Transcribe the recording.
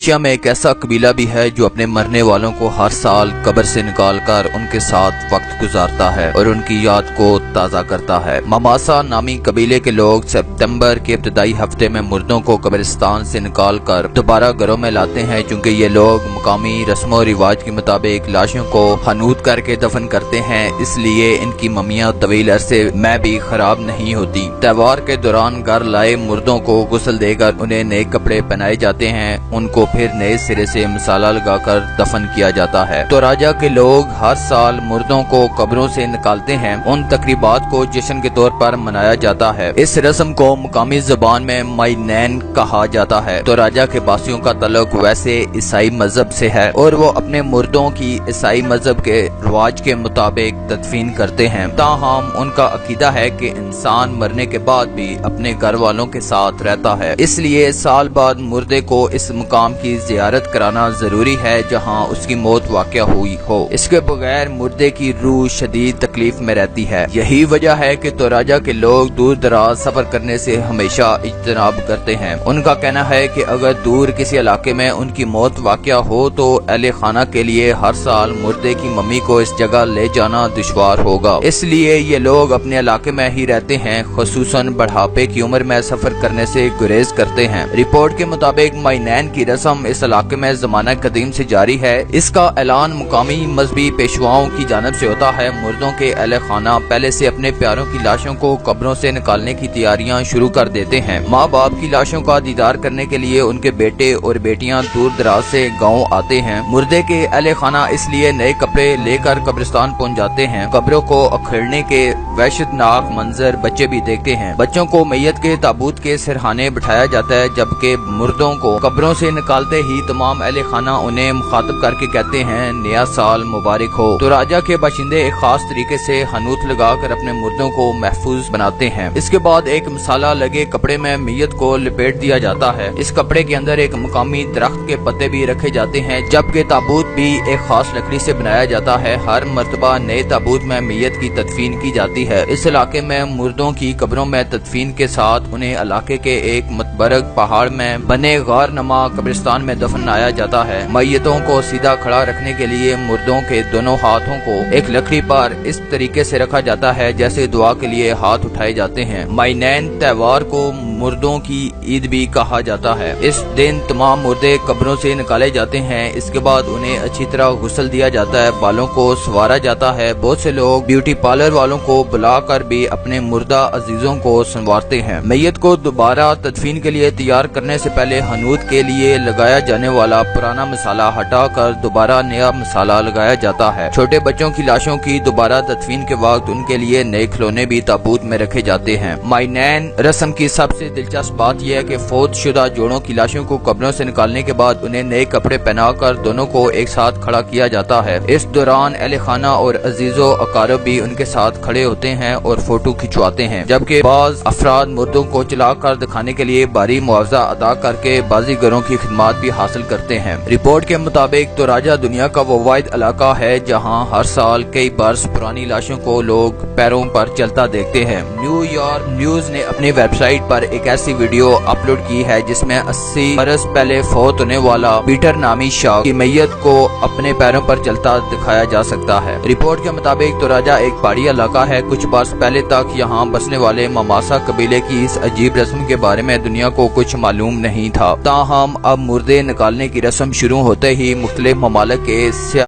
Asia में एक ऐसा कबीला भी है जो अपने मरने वालों को हर साल कब्र से निकालकर उनके साथ वक्त गुजारता है और उनकी याद को ताज़ा करता है। ममासा नामी कबीले के लोग सितंबर के इब्तदाई हफ्ते में मुर्दों को कब्रिस्तान से निकालकर दोबारा घरों में लाते हैं। चूँकि ये लोग मुकामी रस्म और रिवाज के मुताबिक लाशों को हनूत करके दफन करते हैं, इसलिए इनकी मम्मियाँ तवील अरसे में भी खराब नहीं होती। त्योहार के दौरान घर लाए मुर्दों को गुस्ल देकर उन्हें नए कपड़े पहनाए जाते हैं। उनको फिर नए सिरे से मसाला लगाकर दफन किया जाता है। तो राजा के लोग हर साल मुर्दों को कब्रों से निकालते हैं। उन तकरीबात को जश्न के तौर पर मनाया जाता है। इस रस्म को मुकामी जुबान में माइनैन कहा जाता है। तो राजा के बासियों का तल्लुक वैसे ईसाई मजहब से है और वो अपने मुर्दों की ईसाई मजहब के रिवाज के मुताबिक तदफीन करते हैं। ताहम उनका अकीदा है कि इंसान मरने के बाद भी अपने घर वालों के साथ रहता है, इसलिए साल बाद मुर्दे को इस मुकाम की जियारत कराना जरूरी है जहां उसकी मौत वाक़या हुई हो। इसके बगैर मुर्दे की रूह शदीद तकलीफ में रहती है। यही वजह है कि तो राजा के लोग दूर दराज सफर करने से हमेशा इज्तनाब करते हैं। उनका कहना है कि अगर दूर किसी इलाके में उनकी मौत वाक़या हो तो अहले खाना के लिए हर साल मुर्दे की मम्मी को इस जगह ले जाना दुश्वार होगा, इसलिए ये लोग अपने इलाके में ही रहते हैं। खुसूसन बढ़ापे की उम्र में सफर करने से गुरेज करते हैं। रिपोर्ट के मुताबिक माइनैन की रस्म इस इलाके में ज़माना कदीम से जारी है। इसका ऐलान मुकामी मजहबी पेशवाओं की जानिब से होता है। मुर्दों के अहले खाना पहले से अपने प्यारों की लाशों को कब्रों से निकालने की तैयारियां शुरू कर देते हैं। माँ बाप की लाशों का दीदार करने के लिए उनके बेटे और बेटियां दूर दराज से गाँव आते हैं। मुर्दे के अहले खाना इसलिए नए कपड़े लेकर कब्रिस्तान पहुँच जाते हैं। कब्रों को अखेड़ने के वहशतनाक मंजर बच्चे भी देखते हैं। बच्चों को मैयत के ताबूत के सिरहाने बिठाया जाता है, जबकि मुर्दों को कब्रों से निकालते ही तमाम अहले खाना उन्हें मुखातब करके कहते हैं नया साल मुबारक हो। तो राजा के बाशिंदे एक खास तरीके से हनूत लगाकर अपने मुर्दों को महफूज बनाते हैं। इसके बाद एक मसाला लगे कपड़े में मैयत को लपेट दिया जाता है। इस कपड़े के अंदर एक मुकामी दरख्त के पत्ते भी रखे जाते हैं, जबकि ताबूत भी एक खास लकड़ी से बनाया जाता है। हर मर्तबा नए ताबूत में मैयत की तदफीन की जाती है। इस इलाके में मुर्दों की कब्रों में तदफीन के साथ उन्हें इलाके के एक मतबरक पहाड़ में बने गार नमा कब्रिस्तान में दफनाया जाता है। मैयतों को सीधा खड़ा रखने के लिए मुर्दों के दोनों हाथों को एक लकड़ी पर इस तरीके से रखा जाता है जैसे दुआ के लिए हाथ उठाए जाते हैं। माइनैन त्योहार को मुर्दों की ईद भी कहा जाता है। इस दिन तमाम मुर्दे कब्रों से निकाले जाते हैं। इसके बाद उन्हें अच्छी तरह गुस्ल दिया जाता है, बालों को संवारा जाता है। बहुत से लोग ब्यूटी पार्लर वालों को बुलाकर भी अपने मुर्दा अजीजों को संवारते हैं। मैयत को दोबारा तदफीन के लिए तैयार करने से पहले हनूत के लिए लगाया जाने वाला पुराना मसाला हटाकर दोबारा नया मसाला लगाया जाता है। छोटे बच्चों की लाशों की दोबारा तदफीन के वक्त उनके लिए नए खिलौने भी ताबूत में रखे जाते हैं। माइनैन रस्म की सबसे दिलचस्प बात यह है कि फौत शुदा जोड़ों की लाशों को कब्रों से निकालने के बाद उन्हें नए कपड़े पहनाकर दोनों को एक साथ खड़ा किया जाता है। इस दौरान अहले खाना और अजीजो अकारब भी उनके साथ खड़े होते हैं और फोटो खिंचवाते हैं, जबकि बाज अफराद मुर्दों को चलाकर दिखाने के लिए भारी मुआवजा अदा करके बाजीगरों की खिदमत भी हासिल करते हैं। रिपोर्ट के मुताबिक तो राजा दुनिया का वो वाहिद इलाका है जहां हर साल कई बरस पुरानी लाशों को लोग पैरों पर चलता देखते हैं। न्यूयॉर्क न्यूज ने अपनी वेबसाइट पर एक ऐसी वीडियो अपलोड की है जिसमें 80 बरस पहले फौत होने वाला पीटर नामी शख्स की मैयत को अपने पैरों पर चलता दिखाया जा सकता है। रिपोर्ट के मुताबिक तो राजा एक पहाड़ी इलाका है। कुछ बरस पहले तक यहाँ बसने वाले ममासा कबीले की इस अजीब रस्म के बारे में दुनिया को कुछ मालूम नहीं था। ताहम अब मुर्दे निकालने की रस्म शुरू होते ही मुख्तलिफ ममालिक के